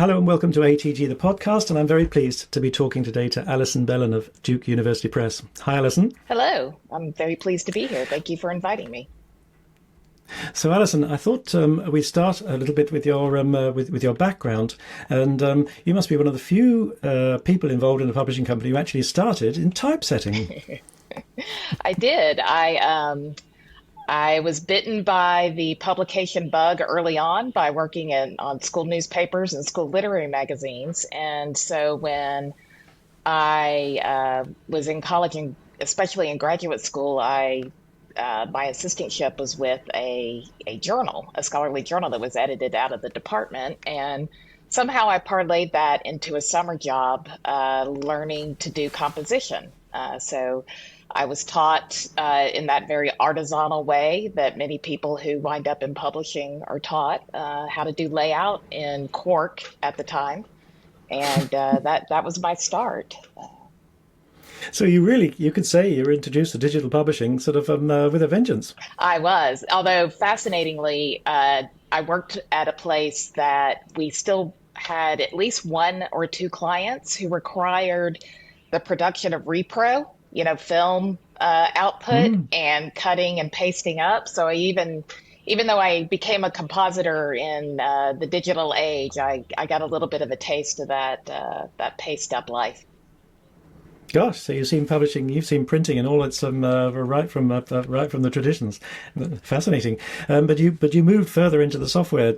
Hello and welcome to ATG, the podcast, and I'm very pleased to be talking today to Allison Belan of Duke University Press. Hi, Allison. Hello, I'm very pleased to be here. Thank you for inviting me. So, Alison, I thought we'd start a little bit with your with your background, and you must be one of the few people involved in a publishing company who actually started in typesetting. I did. I was bitten by the publication bug early on by working on school newspapers and school literary magazines. And so when I was in college and especially in graduate school, I my assistantship was with a journal, a scholarly journal that was edited out of the department. And somehow I parlayed that into a summer job learning to do composition. So I was taught in that very artisanal way that many people who wind up in publishing are taught how to do layout in Quark at the time. And that was my start. So you could say you were introduced to digital publishing sort of with a vengeance. I was, although fascinatingly, I worked at a place that we still had at least one or two clients who required the production of repro, film output Mm. and cutting and pasting up. So even though I became a compositor in the digital age, I got a little bit of a taste of that paste up life. Gosh, so you've seen printing and all its right from the traditions. Fascinating. But you moved further into the software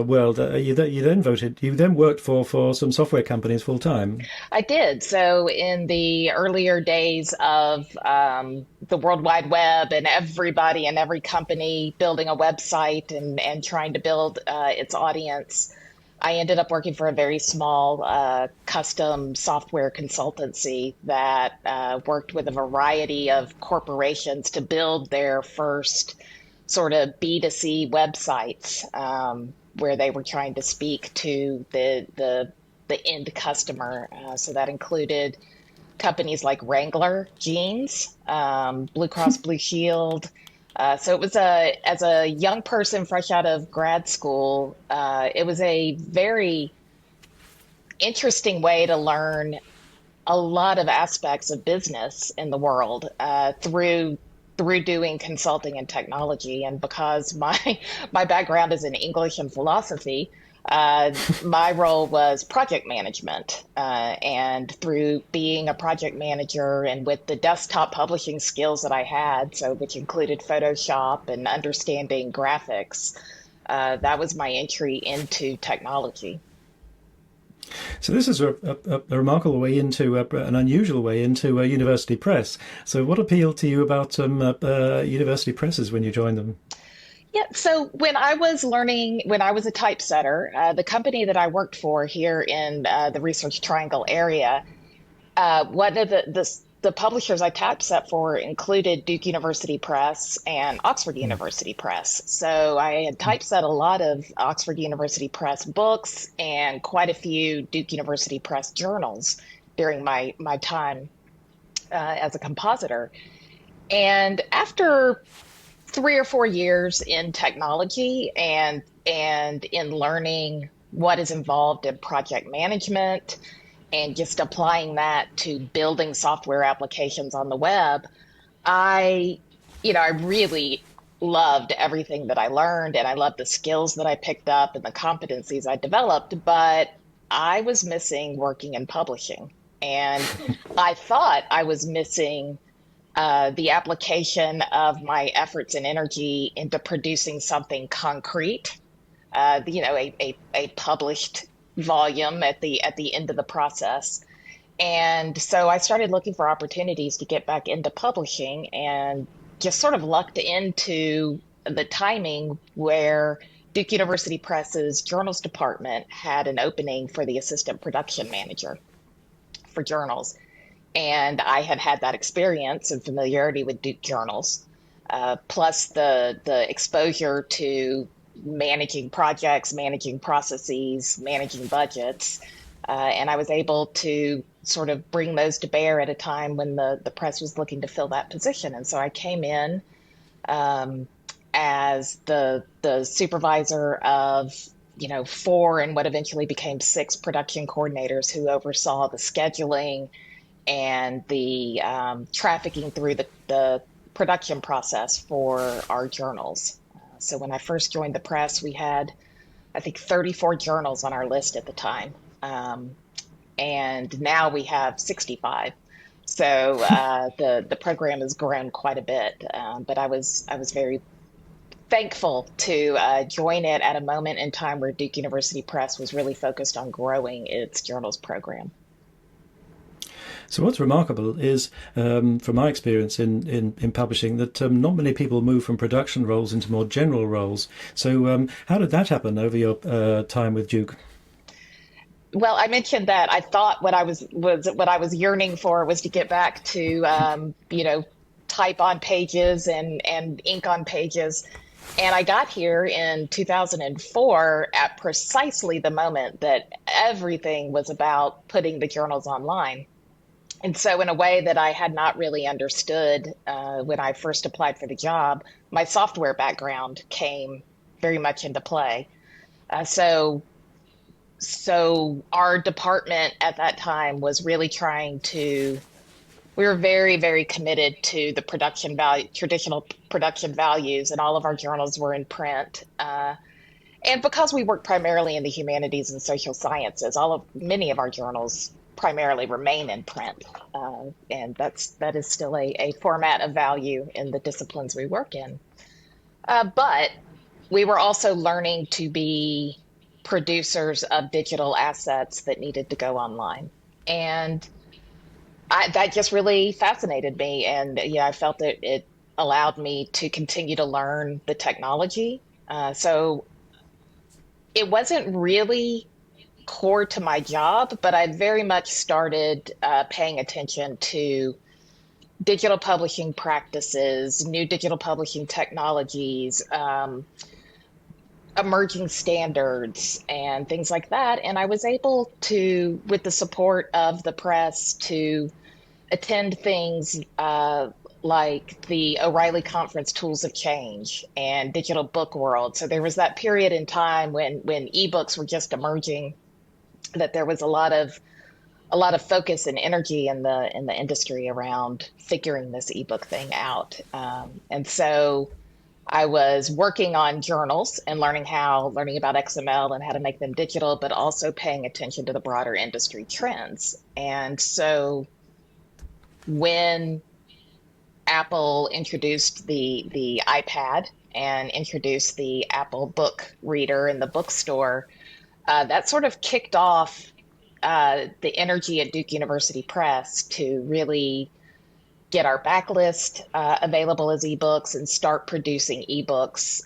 world. You then worked for some software companies full time. I did. So in the earlier days of the World Wide Web and everybody and every company building a website and trying to build its audience, I ended up working for a very small custom software consultancy that worked with a variety of corporations to build their first sort of B2C websites where they were trying to speak to the end customer. So that included companies like Wrangler Jeans, Blue Cross Blue Shield. So it was as a young person fresh out of grad school, it was a very interesting way to learn a lot of aspects of business in the world through doing consulting and technology. And because my background is in English and philosophy, my role was project management. And through being a project manager and with the desktop publishing skills that I had, so which included Photoshop and understanding graphics, that was my entry into technology. So this is a remarkable way into an unusual way into a university press. So what appealed to you about university presses when you joined them? Yeah, so when I was a typesetter, the company that I worked for here in the Research Triangle area, one of the publishers I typeset for included Duke University Press and Oxford University Press. So I had typeset a lot of Oxford University Press books and quite a few Duke University Press journals during my time as a compositor. And after 3 or 4 years in technology and in learning what is involved in project management and just applying that to building software applications on the web, I really loved everything that I learned and I loved the skills that I picked up and the competencies I developed, but I was missing working in publishing. And I thought I was missing the application of my efforts and energy into producing something concrete, a published volume at the end of the process. And so I started looking for opportunities to get back into publishing and just sort of lucked into the timing where Duke University Press's journals department had an opening for the assistant production manager for journals. And I had had that experience and familiarity with Duke journals, plus the exposure to managing projects, managing processes, managing budgets. And I was able to sort of bring those to bear at a time when the press was looking to fill that position. And so I came in as the supervisor of 4 and what eventually became 6 production coordinators who oversaw the scheduling and the trafficking through the production process for our journals. So when I first joined the press, we had, I think, 34 journals on our list at the time. And now we have 65. So the program has grown quite a bit. But I was very thankful to join it at a moment in time where Duke University Press was really focused on growing its journals program. So what's remarkable is, from my experience in publishing, that not many people move from production roles into more general roles. So how did that happen over your time with Duke? Well, I mentioned that I thought what I was yearning for was to get back to type on pages and ink on pages. And I got here in 2004 at precisely the moment that everything was about putting the journals online. And so, in a way that I had not really understood when I first applied for the job, my software background came very much into play. Uh, so, so our department at that time was really we were very, very committed to the production value, traditional production values, and all of our journals were in print. And because we work primarily in the humanities and social sciences, many of our journals primarily remain in print, and that is still a format of value in the disciplines we work in. But we were also learning to be producers of digital assets that needed to go online, and that just really fascinated me. And I felt that it allowed me to continue to learn the technology. So it wasn't really core to my job, but I very much started paying attention to digital publishing practices, new digital publishing technologies, emerging standards, and things like that. And I was able to, with the support of the press, to attend things like the O'Reilly Conference Tools of Change and Digital Book World. So there was that period in time when ebooks were just emerging, that there was a lot of focus and energy in the industry around figuring this ebook thing out. And so I was working on journals and learning about XML and how to make them digital, but also paying attention to the broader industry trends. And so when Apple introduced the iPad and introduced the Apple Book Reader in the bookstore, that sort of kicked off the energy at Duke University Press to really get our backlist available as ebooks and start producing ebooks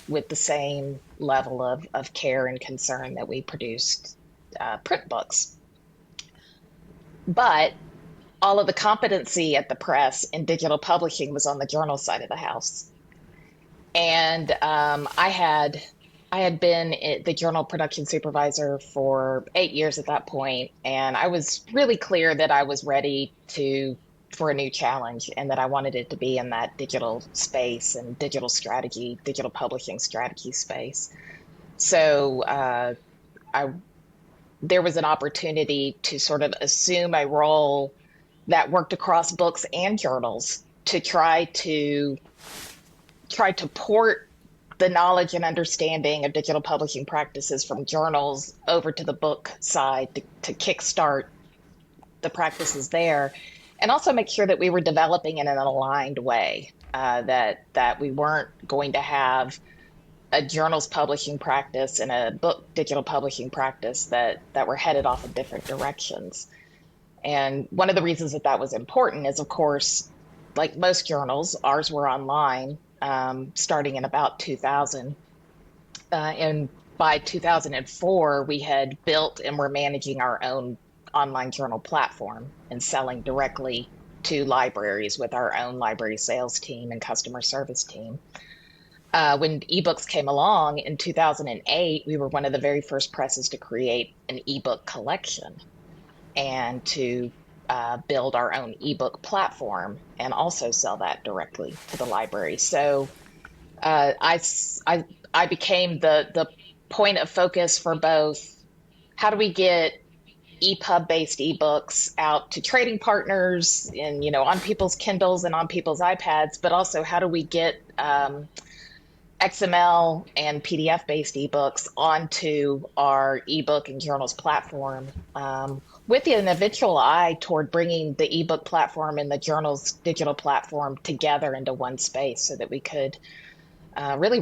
with the same level of care and concern that we produced print books. But all of the competency at the press in digital publishing was on the journal side of the house. And I had been the journal production supervisor for 8 years at that point, and I was really clear that I was ready for a new challenge, and that I wanted it to be in that digital space and digital strategy, digital publishing strategy space. So there was an opportunity to sort of assume a role that worked across books and journals to try to port the knowledge and understanding of digital publishing practices from journals over to the book side to kickstart the practices there, and also make sure that we were developing in an aligned way, that we weren't going to have a journals publishing practice and a book digital publishing practice that were headed off in different directions. And one of the reasons that was important is, of course, like most journals, ours were online starting in about 2000. And by 2004, we had built and were managing our own online journal platform and selling directly to libraries with our own library sales team and customer service team. When ebooks came along in 2008, we were one of the very first presses to create an ebook collection and to build our own ebook platform and also sell that directly to the library. So I became the point of focus for both how do we get EPUB-based ebooks out to trading partners and, on people's Kindles and on people's iPads, but also how do we get XML and PDF-based ebooks onto our ebook and journals platform, with an eventual eye toward bringing the ebook platform and the journals digital platform together into one space so that we could really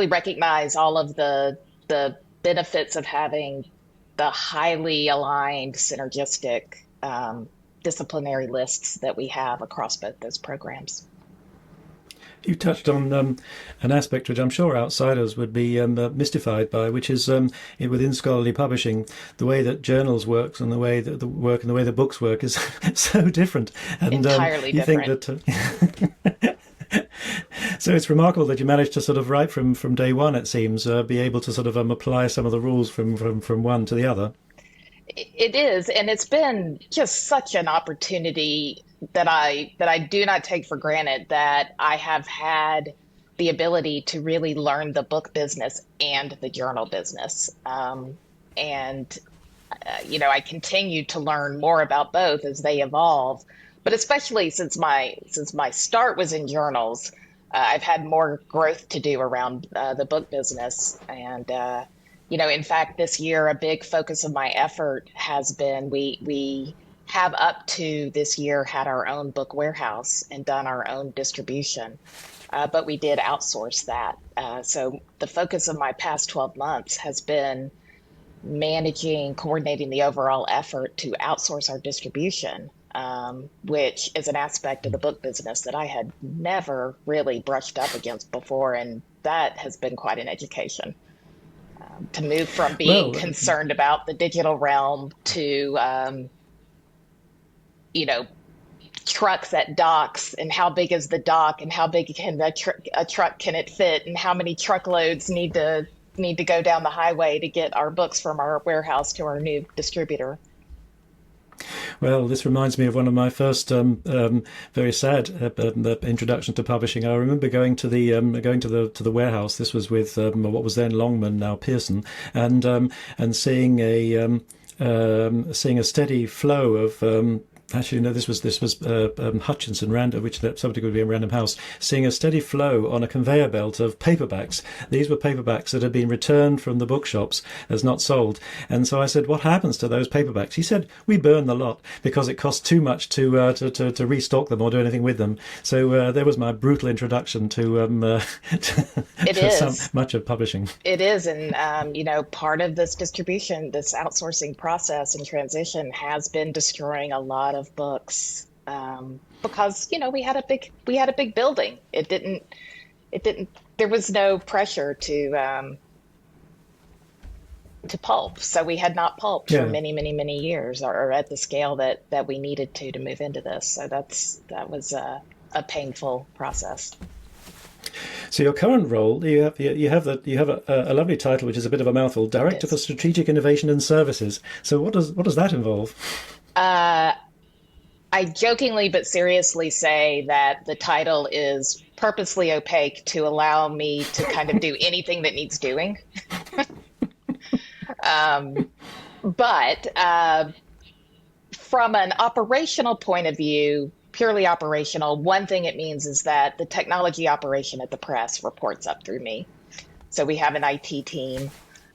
recognize all of the benefits of having the highly aligned, synergistic disciplinary lists that we have across both those programs. You touched on an aspect which I'm sure outsiders would be mystified by, which is within scholarly publishing, the way that journals works and the way that the work and the way the books work is so different. And entirely you different. think that. So it's remarkable that you managed to sort of right from day one, it seems, be able to sort of apply some of the rules from one to the other. It is, and it's been just such an opportunity that I do not take for granted, that I have had the ability to really learn the book business and the journal business. I continue to learn more about both as they evolve. But especially since my start was in journals, I've had more growth to do around the book business. And in fact, this year a big focus of my effort has been we have up to this year had our own book warehouse and done our own distribution, but we did outsource that. So the focus of my past 12 months has been coordinating the overall effort to outsource our distribution, which is an aspect of the book business that I had never really brushed up against before. And that has been quite an education, to move from being concerned about the digital realm to, trucks at docks, and how big is the dock, and how big can a truck can it fit, and how many truckloads need to go down the highway to get our books from our warehouse to our new distributor. Well, this reminds me of one of my first very sad introductions to publishing. I remember going to the warehouse. This was with what was then Longman, now Pearson, and seeing a steady flow of. Actually, no, this was Hutchinson Random, which somebody could be in Random House, seeing a steady flow on a conveyor belt of paperbacks. These were paperbacks that had been returned from the bookshops as not sold. And so I said, what happens to those paperbacks? He said, we burn the lot because it costs too much to restock them or do anything with them. So there was my brutal introduction to much of publishing. It is. And, part of this distribution, this outsourcing process and transition has been destroying a lot of books, because we had a big building. It didn't there was no pressure to pulp, so we had not pulped for many years, or at the scale that we needed to move into this. So that was a painful process. So your current role, you have a lovely title, which is a bit of a mouthful, Director for Strategic Innovation and Services. So what does that involve? I jokingly but seriously say that the title is purposely opaque to allow me to kind of do anything that needs doing. But from an operational point of view, purely operational, one thing it means is that the technology operation at the press reports up through me. So we have an IT team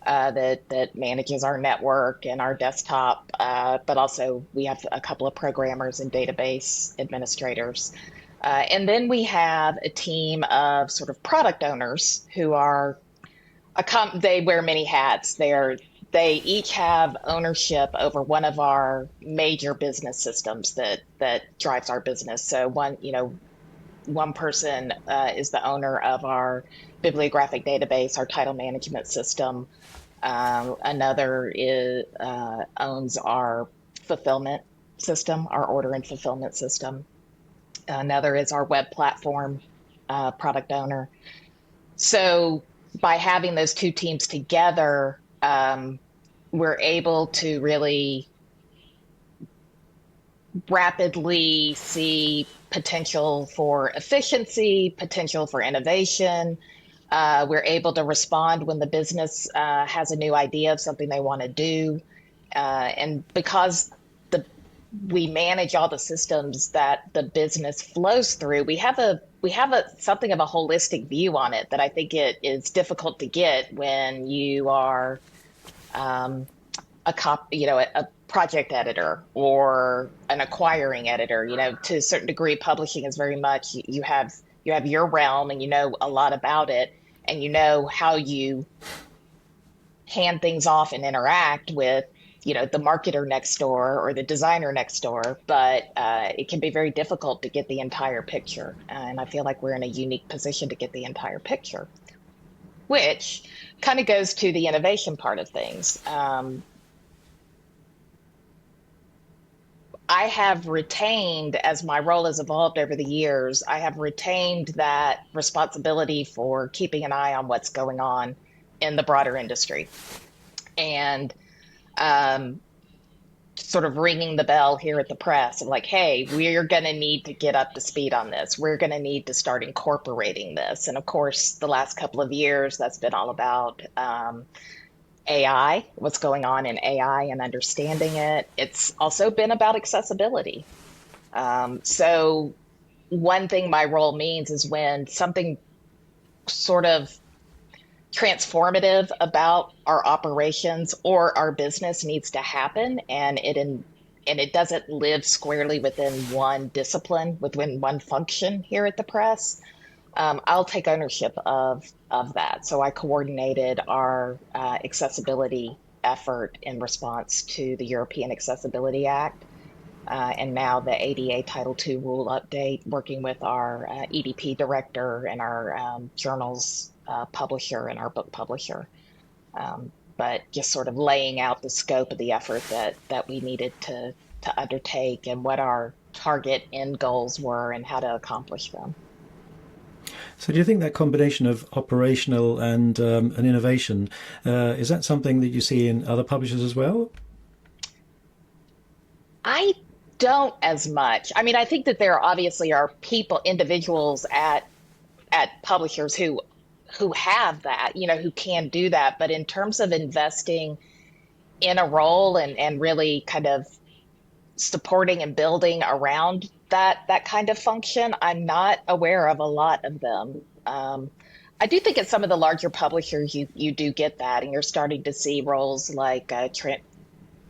that manages our network and our desktop, but also we have a couple of programmers and database administrators. And then we have a team of sort of product owners who are, they wear many hats. They each have ownership over one of our major business systems that drives our business. So one person is the owner of our bibliographic database, our title management system. Another owns our fulfillment system, our order and fulfillment system. Another is our web platform product owner. So by having those two teams together, we're able to really rapidly see potential for efficiency, potential for innovation, We're able to respond when the business has a new idea of something they want to do. And because the we manage all the systems that the business flows through, we have a something of a holistic view on it that I think it is difficult to get when you are um, a project editor or an acquiring editor. To a certain degree, publishing is very much you have your realm and you know a lot about it and you know how you hand things off and interact with the marketer next door or the designer next door, but it can be very difficult to get the entire picture, and I feel like we're in a unique position to get the entire picture, which kind of goes to the innovation part of things. I have retained, as my role has evolved over the years, I have retained that responsibility for keeping an eye on what's going on in the broader industry and um, sort of ringing the bell here at the press of like, hey, we're going to need to get up to speed on this. We're going to need to start incorporating this. And of course, the last couple of years, that's been all about AI, what's going on in AI and understanding it. It's also been about accessibility. So one thing my role means is when something sort of transformative about our operations or our business needs to happen and it doesn't live squarely within one discipline, within one function here at the press. I'll take ownership of that. So I coordinated our accessibility effort in response to the European Accessibility Act, and now the ADA Title II rule update, working with our EDP director and our journals publisher and our book publisher. But just sort of laying out the scope of the effort that we needed to undertake and what our target end goals were and how to accomplish them. So, do you think that combination of operational and innovation is that something that you see in other publishers as well? I don't as much. I mean, I think that there obviously are people, individuals at publishers who have that, who can do that. But in terms of investing in a role and really kind of supporting and building around that kind of function, I'm not aware of a lot of them. I do think at some of the larger publishers, you do get that, and you're starting to see roles like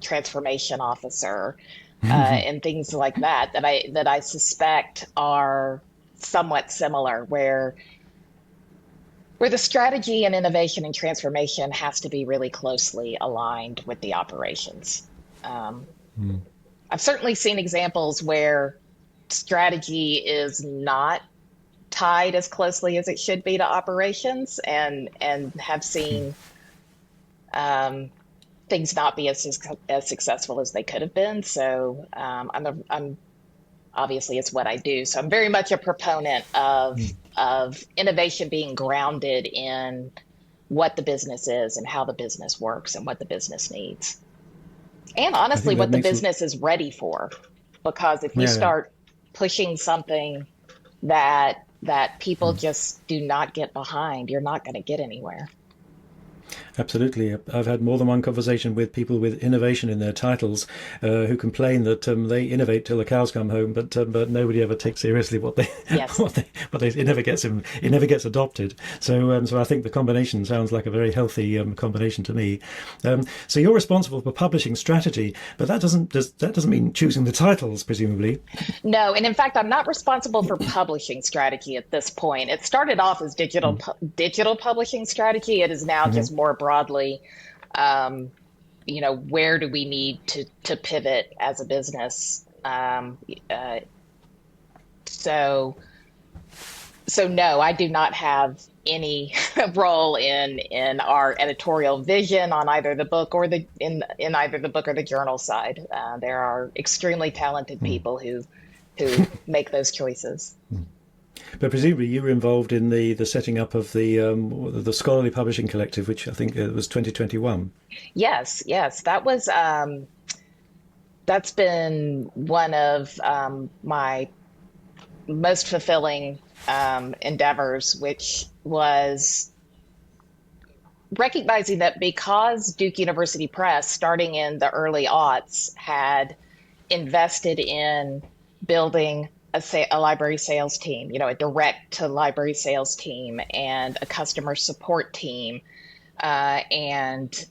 transformation officer and things like that I suspect are somewhat similar, where the strategy and innovation and transformation has to be really closely aligned with the operations. Um, Mm. I've certainly seen examples where strategy is not tied as closely as it should be to operations, and have seen um, things not be as successful as they could have been. So I'm obviously it's what I do. So I'm very much a proponent of innovation being grounded in what the business is and how the business works and what the business needs. And I honestly, think that what the makes a business is ready for. Because if you yeah, yeah. start pushing something that people just do not get behind, you're not going to get anywhere. Absolutely. I've had more than one conversation with people with innovation in their titles who complain that they innovate till the cows come home, but nobody ever takes seriously what they Yes. what they it never gets adopted. So I think the combination sounds like a very healthy combination to me. So you're responsible for publishing strategy, but that doesn't mean choosing the titles, presumably. No, and in fact, I'm not responsible for publishing strategy at this point. It started off as Mm. digital publishing strategy. It is now Hmm. just more broadly, um, where do we need to pivot as a business? Uh, so so no, I do not have any role in our editorial vision on either the book or in either the book or the journal side. There are extremely talented Mm. people who make those choices. But presumably you were involved in the setting up of the Scholarly Publishing Collective, which I think was 2021. Yes, yes, that's been one of my most fulfilling endeavors, which was recognizing that because Duke University Press, starting in the early aughts, had invested in building a library sales team, a direct to library sales team and a customer support team. And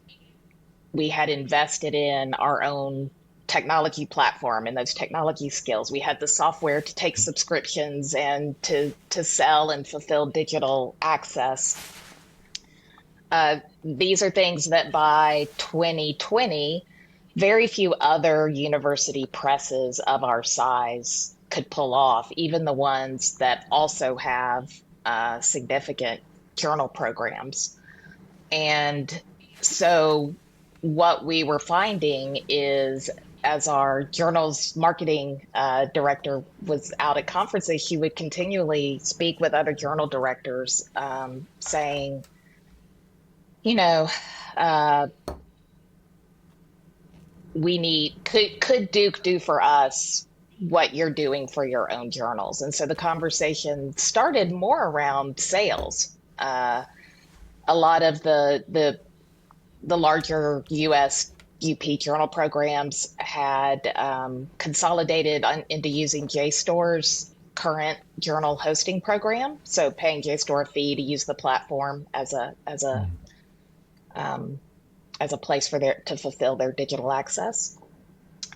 we had invested in our own technology platform and those technology skills. We had the software to take subscriptions and to sell and fulfill digital access. These are things that by 2020, very few other university presses of our size could pull off, even the ones that also have significant journal programs. And so what we were finding is, as our journal's marketing director was out at conferences, she would continually speak with other journal directors, saying, could Duke do for us what you're doing for your own journals? And so the conversation started more around sales. A lot of the larger US UP journal programs had consolidated into using JSTOR's current journal hosting program, so paying JSTOR a fee to use the platform as a place for to fulfill their digital access.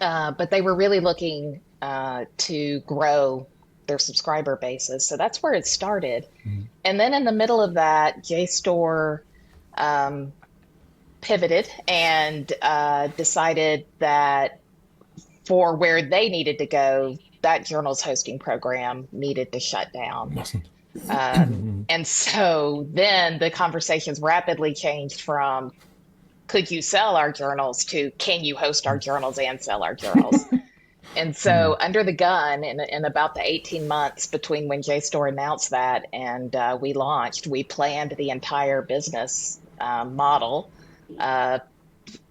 But they were really looking to grow their subscriber bases. So that's where it started. Mm-hmm. And then in the middle of that, JSTOR pivoted and decided that for where they needed to go, that journal's hosting program needed to shut down. And so then the conversations rapidly changed from, could you sell our journals, to can you host our journals and sell our journals? And so under the gun, in about the 18 months between when JSTOR announced that and we launched, we planned the entire business model,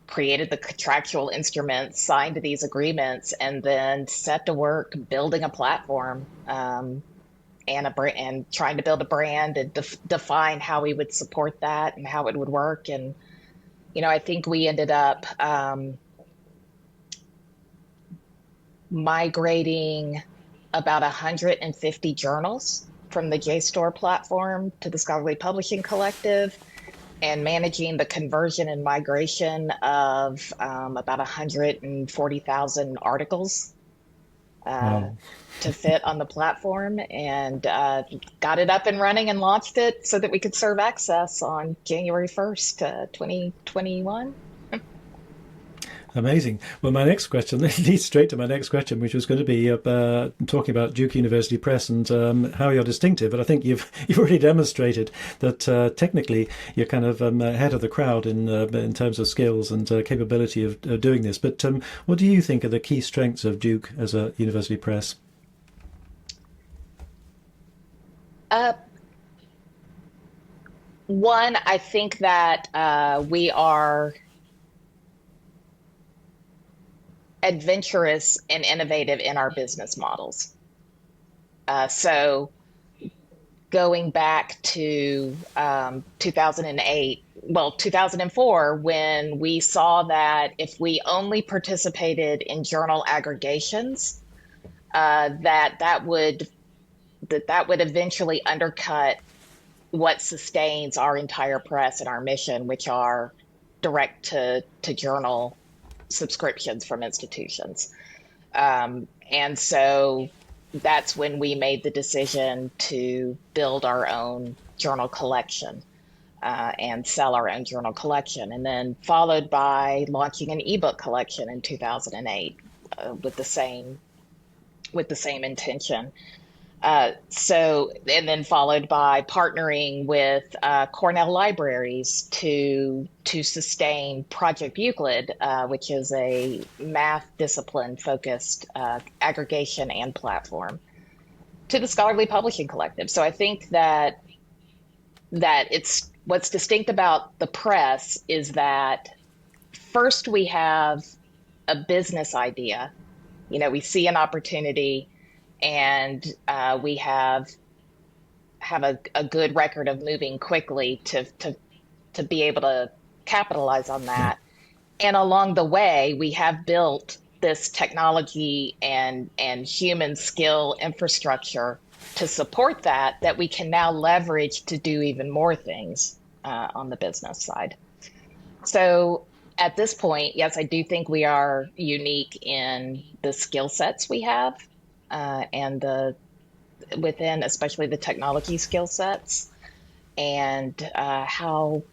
created the contractual instruments, signed these agreements, and then set to work building a platform and trying to build a brand and define how we would support that and how it would work. And, I think we ended up migrating about 150 journals from the JSTOR platform to the Scholarly Publishing Collective, and managing the conversion and migration of about 140,000 articles to fit on the platform, and got it up and running and launched it so that we could serve access on January 1st, 2021. Amazing. Well, my next question leads straight to my next question, which was going to be talking about Duke University Press and how you're distinctive. But I think you've already demonstrated that technically you're kind of ahead of the crowd in terms of skills and capability of doing this. But what do you think are the key strengths of Duke as a university press? One, I think that we are adventurous and innovative in our business models. So going back to 2004, when we saw that if we only participated in journal aggregations, that would eventually undercut what sustains our entire press and our mission, which are direct to journal subscriptions from institutions. And so that's when we made the decision to build our own journal collection and sell our own journal collection, and then followed by launching an ebook collection in 2008 with the same intention. And then followed by partnering with Cornell Libraries to sustain Project Euclid, which is a math discipline focused aggregation and platform, to the Scholarly Publishing Collective. So I think that it's what's distinct about the press is that first we have a business idea. We see an opportunity, and we have have a good record of moving quickly to be able to capitalize on Yeah. that. And along the way, we have built this technology and human skill infrastructure to support that we can now leverage to do even more things on the business side. So at this point, yes, I do think we are unique in the skill sets we have and the within, especially the technology skill sets, and how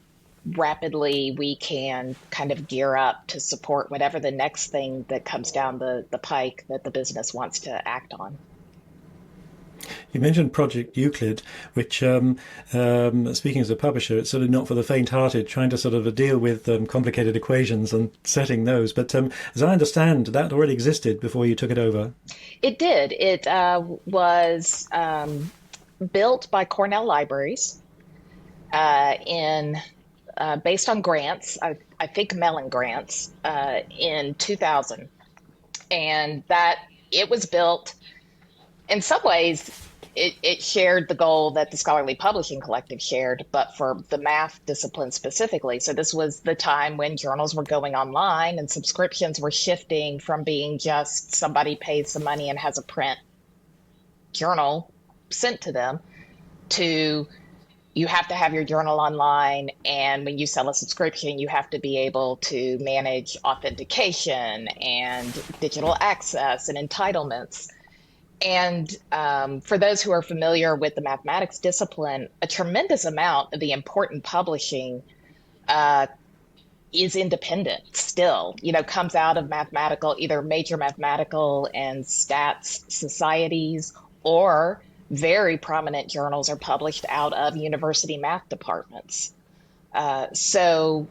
rapidly we can kind of gear up to support whatever the next thing that comes down the pike that the business wants to act on. You mentioned Project Euclid, which, speaking as a publisher, it's sort of not for the faint-hearted, trying to sort of deal with complicated equations and setting those. But as I understand, that already existed before you took it over. It did. It was built by Cornell Libraries in based on grants, I think Mellon grants, in 2000. And that it was built in some ways, it shared the goal that the Scholarly Publishing Collective shared, but for the math discipline specifically. So this was the time when journals were going online and subscriptions were shifting from being just somebody pays some money and has a print journal sent to them to you have to have your journal online. And when you sell a subscription, you have to be able to manage authentication and digital access and entitlements. And for those who are familiar with the mathematics discipline, a tremendous amount of the important publishing is independent still, comes out of either major mathematical and stats societies, or very prominent journals are published out of university math departments. So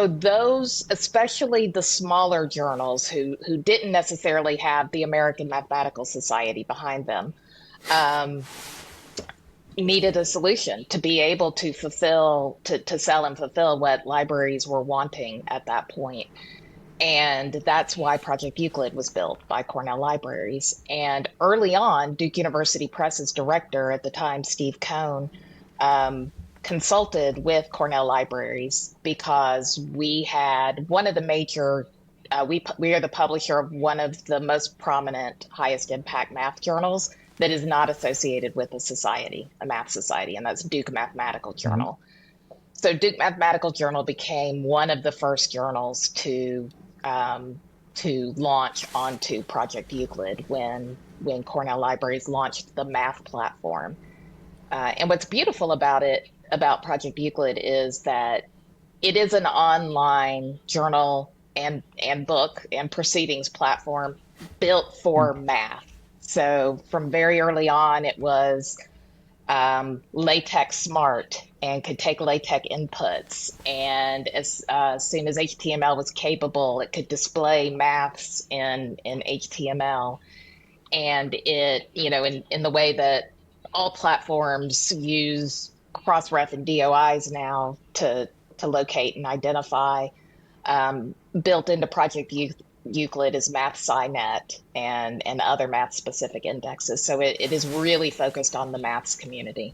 those, especially the smaller journals who didn't necessarily have the American Mathematical Society behind them, needed a solution to be able to sell and fulfill what libraries were wanting at that point. And that's why Project Euclid was built by Cornell Libraries. And early on, Duke University Press's director at the time, Steve Cohn, consulted with Cornell Libraries because we had one of the major, we are the publisher of one of the most prominent, highest impact math journals that is not associated with a math society, and that's Duke Mathematical Journal. Mm-hmm. So Duke Mathematical Journal became one of the first journals to launch onto Project Euclid when Cornell Libraries launched the math platform. And what's beautiful about Project Euclid is that it is an online journal and book and proceedings platform built for math. So from very early on, it was LaTeX smart and could take LaTeX inputs. And as soon as HTML was capable, it could display maths in HTML. And it, in the way that all platforms use Crossref and DOIs now to locate and identify, built into Project Euclid is MathSciNet and other math-specific indexes. So it is really focused on the maths community.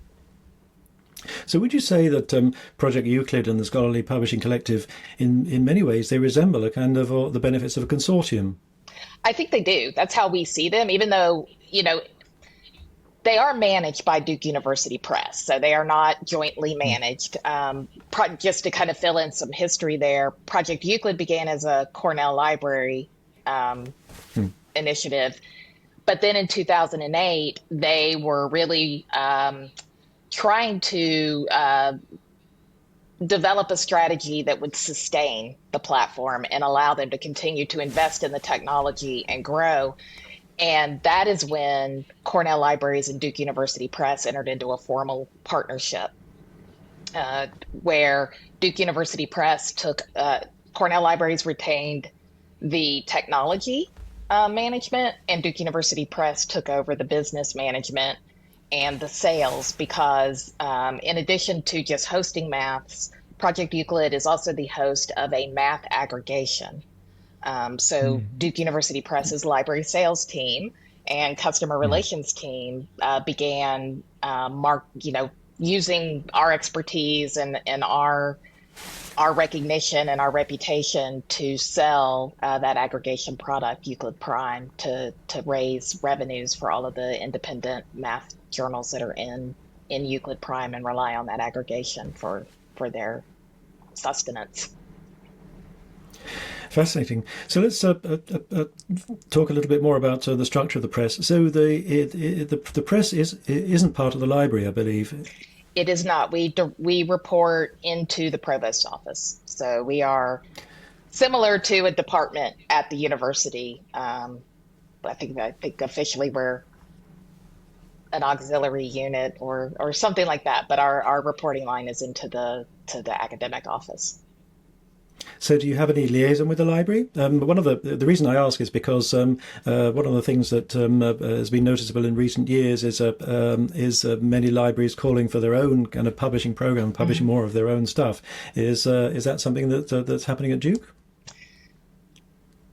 So would you say that Project Euclid and the Scholarly Publishing Collective, in many ways, they resemble a kind of the benefits of a consortium? I think they do. That's how we see them, even though, they are managed by Duke University Press, so they are not jointly managed. Just to kind of fill in some history there, Project Euclid began as a Cornell Library initiative, but then in 2008, they were really trying to develop a strategy that would sustain the platform and allow them to continue to invest in the technology and grow. And that is when Cornell Libraries and Duke University Press entered into a formal partnership where Duke University Press took, Cornell Libraries retained the technology management, and Duke University Press took over the business management and the sales because in addition to just hosting maths, Project Euclid is also the host of a math aggregation. So Duke University Press's library sales team and customer relations team began using our expertise and our recognition and our reputation to sell that aggregation product, Euclid Prime, to raise revenues for all of the independent math journals that are in Euclid Prime and rely on that aggregation for their sustenance. Fascinating. So let's talk a little bit more about the structure of the press. So the press isn't part of the library, I believe. It is not. We report into the provost's office, so we are similar to a department at the university. I think officially we're an auxiliary unit or something like that, but our reporting line is into the academic office. So, do you have any liaison with the library? One of the reason I ask is because one of the things that has been noticeable in recent years is many libraries calling for their own kind of publishing program, publishing more of their own stuff. Is that something that's happening at Duke?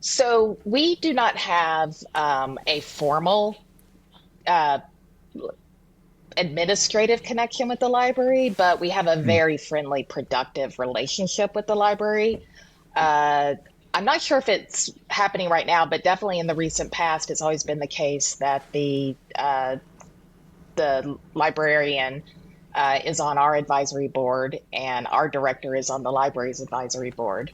So we do not have a formal administrative connection with the library, but we have a very friendly, productive relationship with the library. I'm not sure if it's happening right now, but definitely in the recent past, it's always been the case that the librarian is on our advisory board and our director is on the library's advisory board.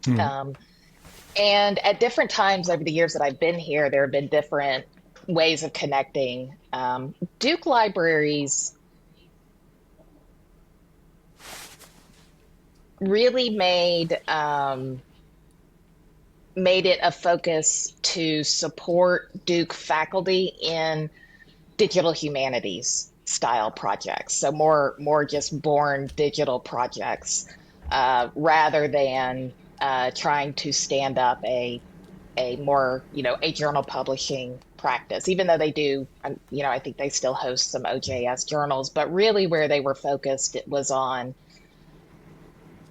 And at different times over the years that I've been here, there have been different ways of connecting. Duke Libraries really made it a focus to support Duke faculty in digital humanities style projects. So more just born digital projects rather than trying to stand up a more, a journal publishing practice, even though they do, I think they still host some OJS journals, but really where they were focused, it was on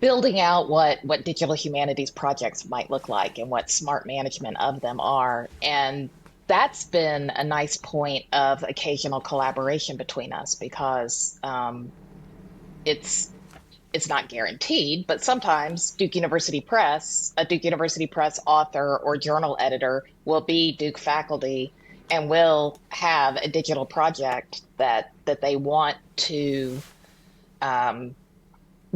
building out what digital humanities projects might look like and what smart management of them are. And that's been a nice point of occasional collaboration between us because it's not guaranteed, but sometimes a Duke University Press author or journal editor will be Duke faculty and will have a digital project that they want to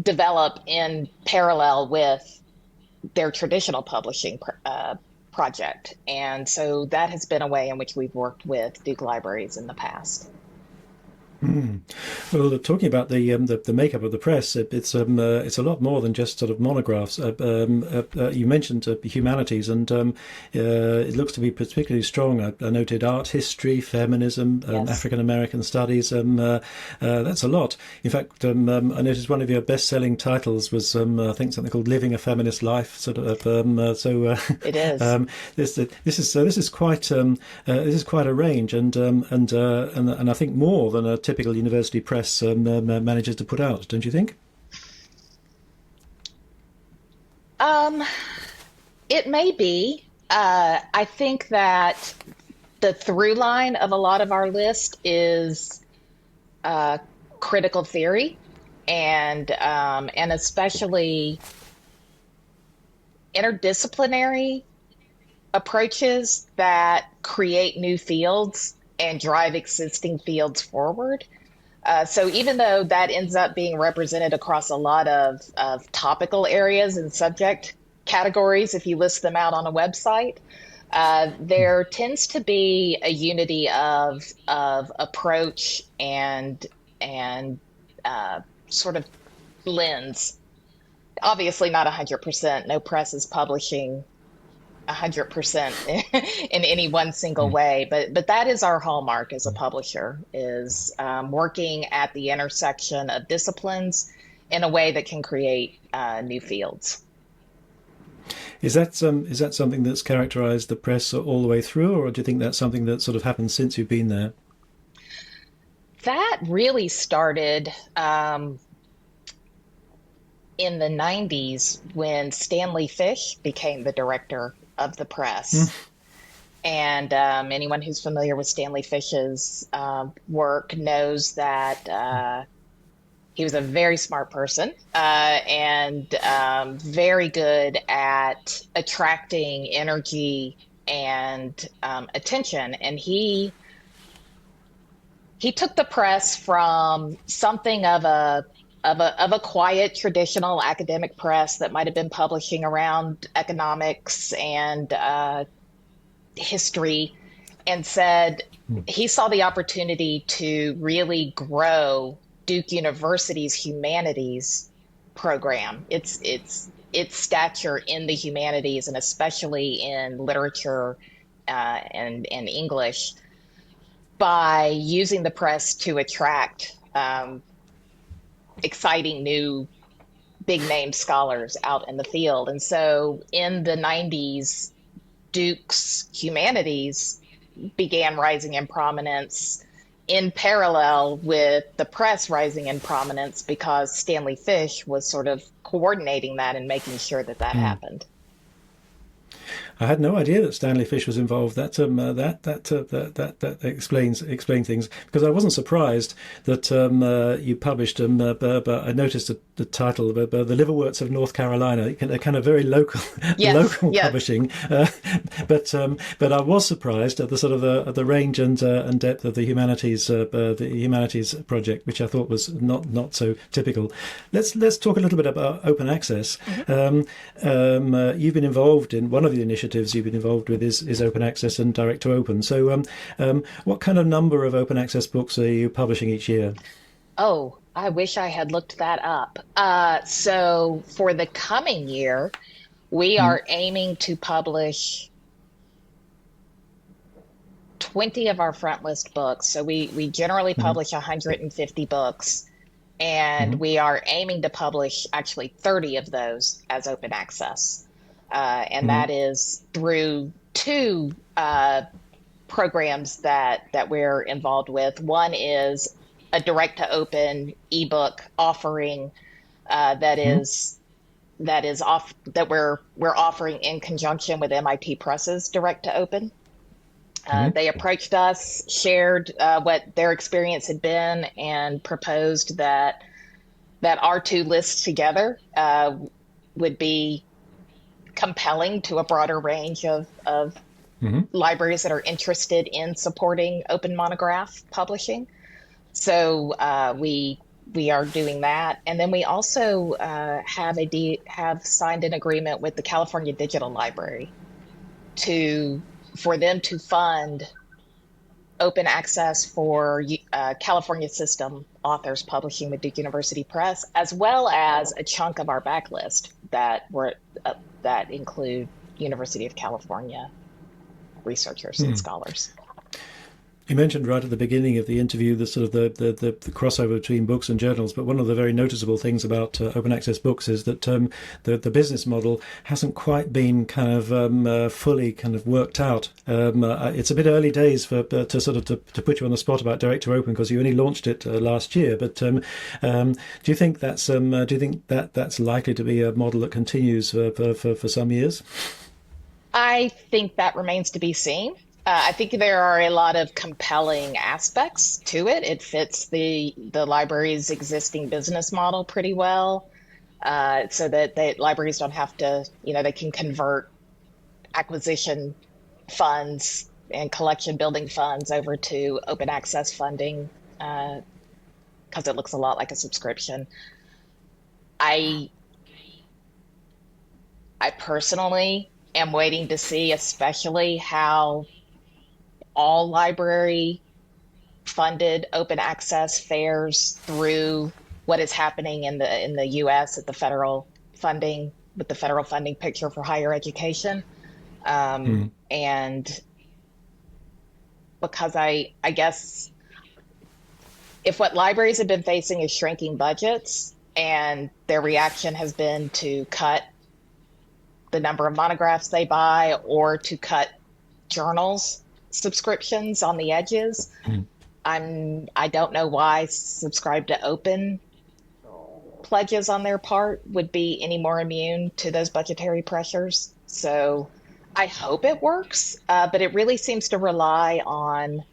develop in parallel with their traditional publishing project. And so that has been a way in which we've worked with Duke Libraries in the past. Well, talking about the makeup of the press, it's a lot more than just sort of monographs. You mentioned humanities, and it looks to be particularly strong. I noted art history, feminism, Yes. African American studies. That's a lot. In fact, I noticed one of your best-selling titles was I think something called "Living a Feminist Life." Sort of. It is. This is quite a range, and I think more than a typical university press manages to put out, don't you think? It may be. I think that the through line of a lot of our list is critical theory and especially interdisciplinary approaches that create new fields and drive existing fields forward. So even though that ends up being represented across a lot of topical areas and subject categories, if you list them out on a website, there tends to be a unity of approach and sort of lens. Obviously not 100%. No press is publishing 100% in any one single way, but that is our hallmark as a publisher, is working at the intersection of disciplines in a way that can create new fields. Is that something that's characterized the press all the way through, or do you think that's something that sort of happened since you've been there? That really started in the 90s when Stanley Fish became the director of the press. And anyone who's familiar with Stanley Fish's work knows that he was a very smart person and very good at attracting energy and attention. And he took the press from something of a quiet traditional academic press that might have been publishing around economics and history, and said he saw the opportunity to really grow Duke University's humanities program, its stature in the humanities, and especially in literature and English, by using the press to attract exciting new big name scholars out in the field. And so in the 90s, Duke's humanities began rising in prominence in parallel with the press rising in prominence, because Stanley Fish was sort of coordinating that and making sure that that happened. I had no idea that Stanley Fish was involved. That explains things, because I wasn't surprised that you published but I noticed the title, the Liverworts of North Carolina, a kind of very local Yes, local yes. publishing. But I was surprised at the sort of the range and depth of the humanities project, which I thought was not so typical. Let's talk a little bit about open access. You've been involved in one of the initiatives you've been involved with is open access and direct to open. So, what kind of number of open access books are you publishing each year? Oh, I wish I had looked that up. So for the coming year, we are aiming to publish 20 of our front list books. So we generally publish 150 books, and we are aiming to publish actually 30 of those as open access. And that is through two programs that we're involved with. One is a direct to open ebook offering that we're offering in conjunction with MIT Press's direct to open. They approached us, shared what their experience had been, and proposed that our two lists together would be compelling to a broader range of libraries that are interested in supporting open monograph publishing. So we are doing that, and then we also have signed an agreement with the California Digital Library for them to fund open access for California system authors publishing with Duke University Press, as well as a chunk of our backlist that include University of California researchers and scholars. You mentioned right at the beginning of the interview the sort of the crossover between books and journals, but one of the very noticeable things about open access books is that the business model hasn't quite been kind of fully kind of worked out. It's a bit early days to put you on the spot about direct to open, because you only launched it last year. But do you think that's likely to be a model that continues for some years? I think that remains to be seen. I think there are a lot of compelling aspects to it. It fits the library's existing business model pretty well, so that the libraries don't have to, they can convert acquisition funds and collection building funds over to open access funding, because it looks a lot like a subscription. I personally am waiting to see, especially how all library funded open access fares through what is happening in the US at the federal funding, with the federal funding picture for higher education. And because I guess if what libraries have been facing is shrinking budgets, and their reaction has been to cut the number of monographs they buy or to cut journals subscriptions on the edges, I don't know why subscribe to open pledges on their part would be any more immune to those budgetary pressures. So I hope it works, but it really seems to rely on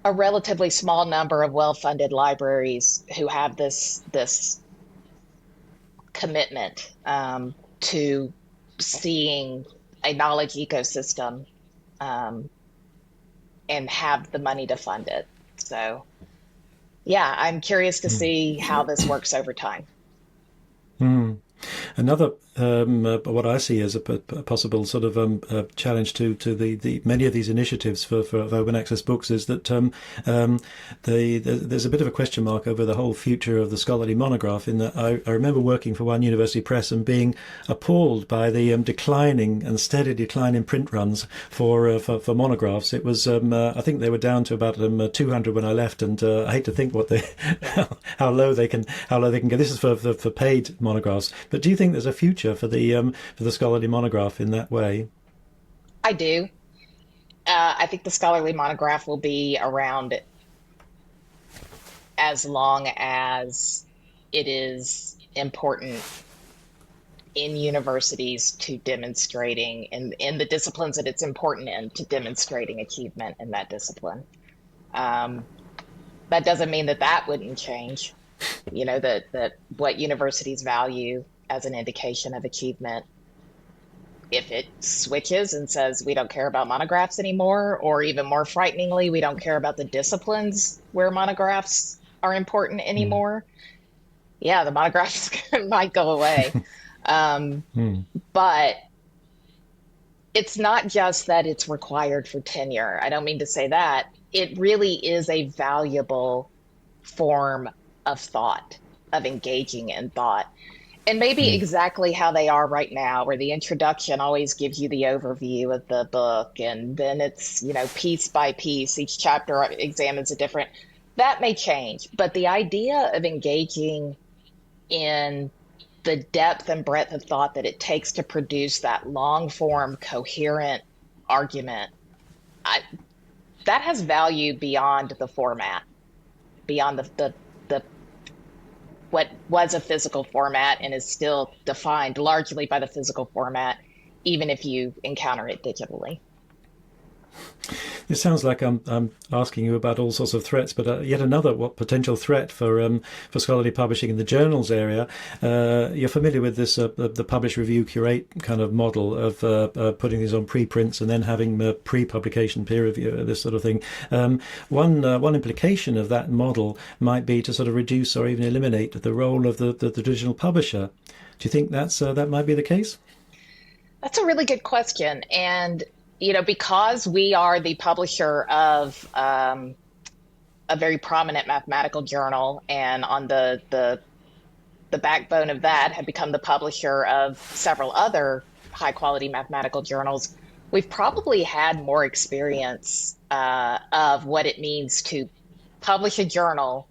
a relatively small number of well-funded libraries who have this commitment to seeing a knowledge ecosystem um, and have the money to fund it. So, yeah, I'm curious to see how this works over time. Another, what I see as a possible sort of challenge to the many of these initiatives for open access books is that there's a bit of a question mark over the whole future of the scholarly monograph. In that, I remember working for one university press and being appalled by the declining and steady decline in print runs for monographs. It was I think they were down to about 200 when I left, and I hate to think what they how low they can go. This is for paid monographs. But do you think there's a future for the scholarly monograph in that way? I do. I think the scholarly monograph will be around as long as it is important in universities to demonstrating in the disciplines that it's important in to demonstrating achievement in that discipline. Um, that doesn't mean that that wouldn't change. That what universities value as an indication of achievement, if it switches and says we don't care about monographs anymore, or even more frighteningly, we don't care about the disciplines where monographs are important Mm. anymore, yeah, the monographs might go away. Um, Mm. but it's not just that it's required for tenure. I don't mean to say that. It really is a valuable form of thought, of engaging in thought. And maybe Mm. exactly how they are right now, where the introduction always gives you the overview of the book, and then it's, piece by piece, each chapter examines a different. That may change, but the idea of engaging in the depth and breadth of thought that it takes to produce that long form, coherent argument, I, that has value beyond the format, beyond the what was a physical format and is still defined largely by the physical format, even if you encounter it digitally. It sounds like I'm asking you about all sorts of threats, but yet another what potential threat for scholarly publishing in the journals area. You're familiar with this the publish, review, curate kind of model of putting these on preprints and then having pre-publication peer review, this sort of thing. One implication of that model might be to sort of reduce or even eliminate the role of the traditional publisher. Do you think that might be the case? That's a really good question. And, because we are the publisher of a very prominent mathematical journal, and on the backbone of that have become the publisher of several other high quality mathematical journals, we've probably had more experience of what it means to publish a journal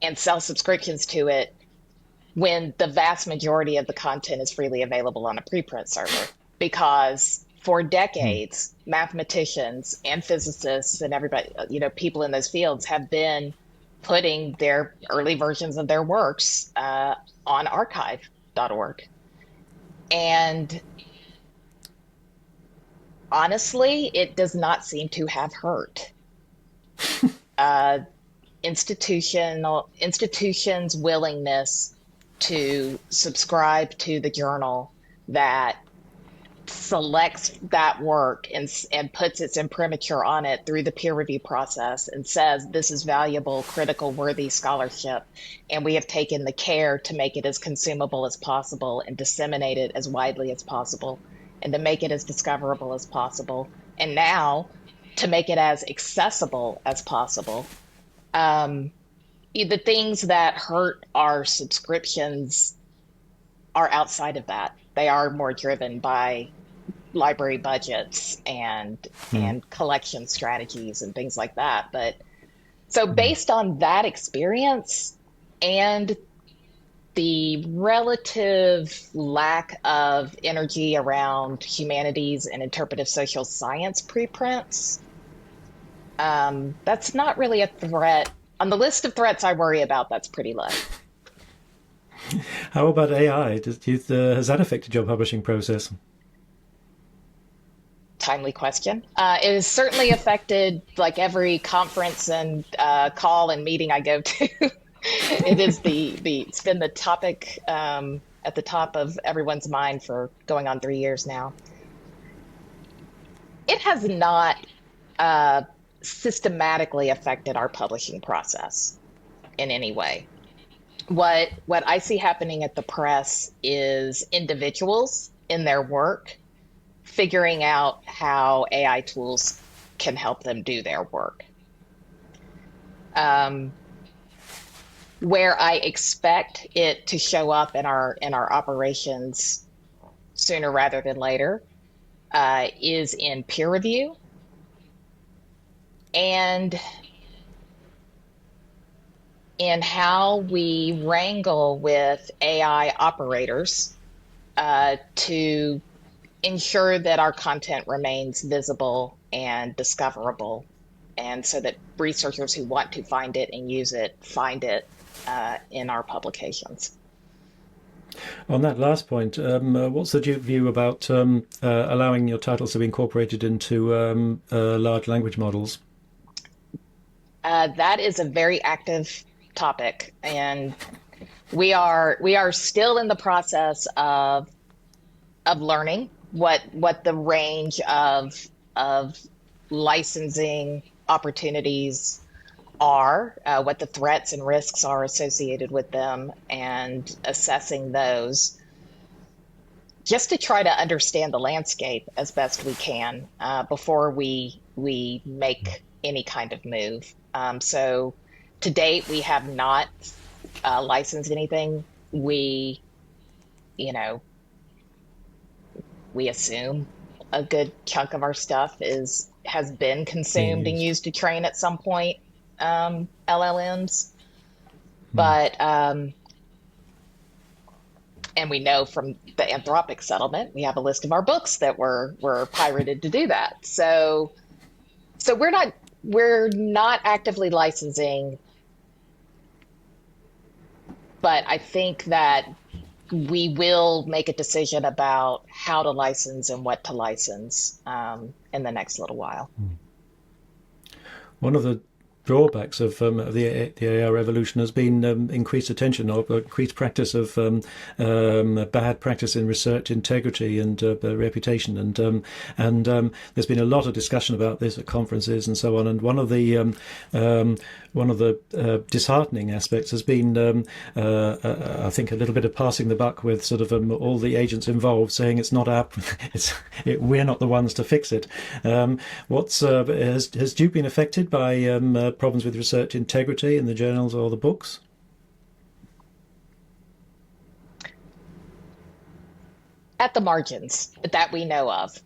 and sell subscriptions to it when the vast majority of the content is freely available on a preprint server. Because for Hmm. decades, mathematicians and physicists and everybody, people in those fields have been putting their early versions of their works on archive.org. And honestly, it does not seem to have hurt. Uh, institutions' willingness to subscribe to the journal that selects that work and puts its imprimatur on it through the peer review process and says this is valuable, critical, worthy scholarship, and we have taken the care to make it as consumable as possible and disseminate it as widely as possible and to make it as discoverable as possible, and now to make it as accessible as possible. um, the things that hurt our subscriptions are outside of that. They are more driven by library budgets Hmm. and collection strategies and things like that. But so Hmm. based on that experience and the relative lack of energy around humanities and interpretive social science preprints, that's not really a threat. On the list of threats I worry about, that's pretty low. How about AI? Has that affected your publishing process? Timely question. It has certainly affected like every conference and call and meeting I go to. It's been the topic at the top of everyone's mind for going on 3 years now. It has not uh, systematically affected our publishing process in any way. What I see happening at the press is individuals in their work figuring out how AI tools can help them do their work. Um, where I expect it to show up in our operations sooner rather than later is in peer review and in how we wrangle with AI operators to ensure that our content remains visible and discoverable, and so that researchers who want to find it and use it find it in our publications. On that last point, what's the Duke view about allowing your titles to be incorporated into large language models? That is a very active topic, and we are still in the process of learning what the range of licensing opportunities are, what the threats and risks are associated with them, and assessing those just to try to understand the landscape as best we can before we make any kind of move. So to date, we have not licensed anything. You know, we assume a good chunk of our stuff has been Being consumed and used. used to train at some point LLMs, but and we know from the Anthropic settlement, we have a list of our books that were pirated to do that. So we're not actively licensing, but I think that we will make a decision about how to license and what to license in the next little while. One of the drawbacks of the AI revolution has been increased attention or increased practice of bad practice in research integrity and reputation, and there's been a lot of discussion about this at conferences and so on. And one of the disheartening aspects has been, I think, a little bit of passing the buck with sort of all the agents involved saying it's not our, we're not the ones to fix it. Has Duke been affected by problems with research integrity in the journals or the books? At the margins that we know of.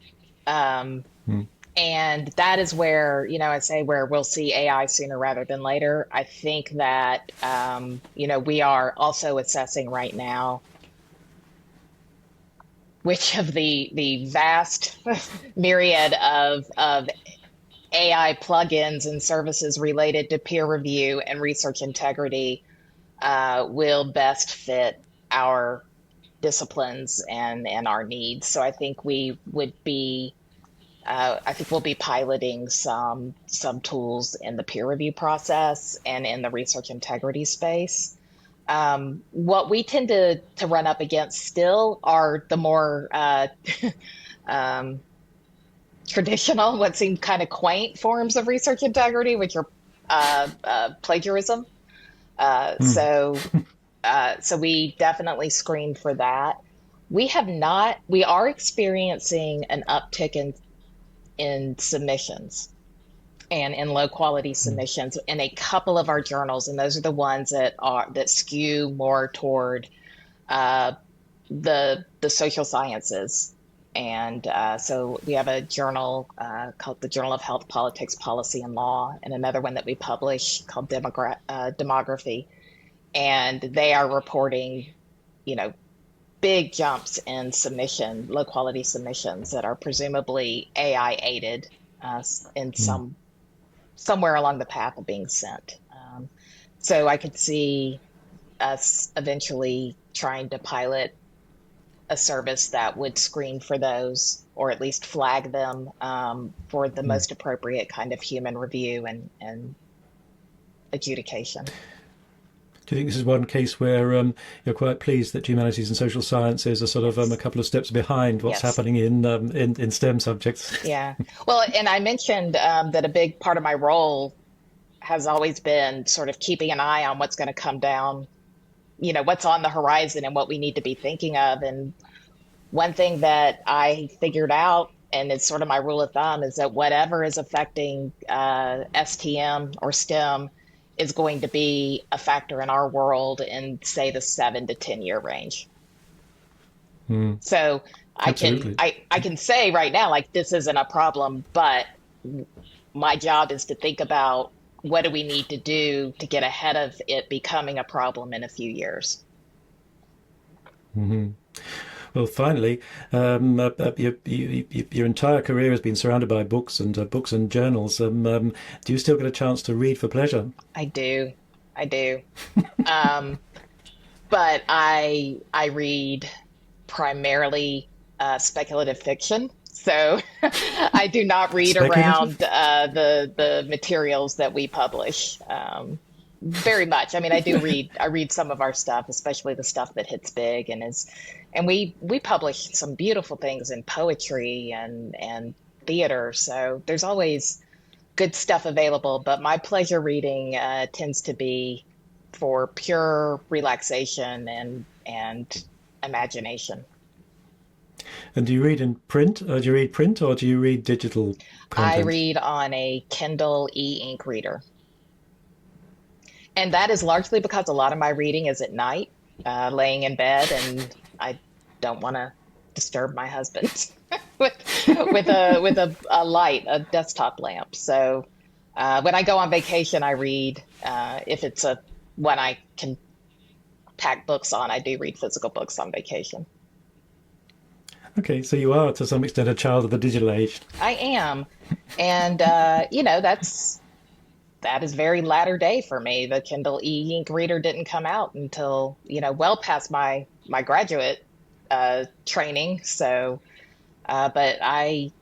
And that is where, I say where we'll see AI sooner rather than later. I think that, we are also assessing right now which of the vast myriad of AI plugins and services related to peer review and research integrity will best fit our disciplines and our needs. So I think we would be I think we'll be piloting some tools in the peer review process and in the research integrity space. What we tend to run up against still are the more traditional, what seem kind of quaint forms of research integrity, which are plagiarism. So we definitely screen for that. We are experiencing an uptick in submissions and in low quality submissions in a couple of our journals, and those are the ones that skew more toward the social sciences. And so we have a journal called the Journal of Health, Politics, Policy, and Law, and another one that we publish called Demography. And they are reporting, big jumps in low quality submissions that are presumably AI aided in somewhere along the path of being sent. So I could see us eventually trying to pilot a service that would screen for those, or at least flag them for the Mm. most appropriate kind of human review and adjudication. Do you think this is one case where you're quite pleased that humanities and social sciences are sort of a Yes. couple of steps behind what's Yes. happening in STEM subjects? Yeah. Well, and I mentioned that a big part of my role has always been sort of keeping an eye on what's going to come down, what's on the horizon and what we need to be thinking of. And one thing that I figured out, and it's sort of my rule of thumb, is that whatever is affecting STM or STEM is going to be a factor in our world in, say, the 7 to 10 year range. Mm. So I can Absolutely. I can say right now, like, this isn't a problem, but my job is to think about what do we need to do to get ahead of it becoming a problem in a few years. Hmm. Well, finally, your entire career has been surrounded by books and journals. Do you still get a chance to read for pleasure? I do. I do. Um, but I read primarily speculative fiction. So I do not read Speculative? around the materials that we publish very much. I mean, I read some of our stuff, especially the stuff that hits big and we publish some beautiful things in poetry and theater. So there's always good stuff available. But my pleasure reading tends to be for pure relaxation and imagination. And do you read in print? Do you read print or do you read digital I content? read on a Kindle e-ink reader. And that is largely because a lot of my reading is at night, laying in bed, and I don't want to disturb my husband with a light, a desktop lamp. So when I go on vacation, I read. If it's a one I can pack books on, I do read physical books on vacation. Okay, so you are to some extent a child of the digital age. I am, and that is very latter day for me. The Kindle e-ink reader didn't come out until, well past my graduate training. So, but I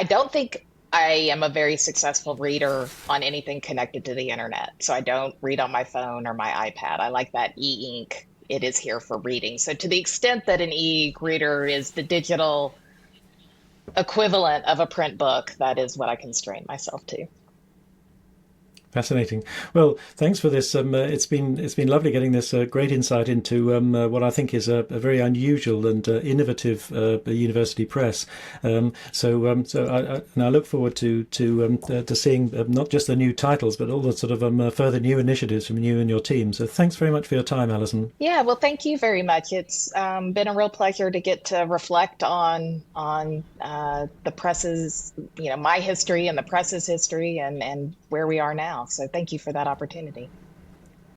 don't think I am a very successful reader on anything connected to the internet. So I don't read on my phone or my iPad. I like that e-ink. It is here for reading. So to the extent that an e-ink reader is the digital equivalent of a print book, that is what I constrain myself to. Fascinating. Well, thanks for this. It's been lovely getting this great insight into what I think is a very unusual and innovative university press. And I look forward to seeing not just the new titles, but all the sort of further new initiatives from you and your team. So thanks very much for your time, Alison. Yeah, well, thank you very much. It's been a real pleasure to get to reflect on the press's, my history and the press's history and where we are now. So thank you for that opportunity.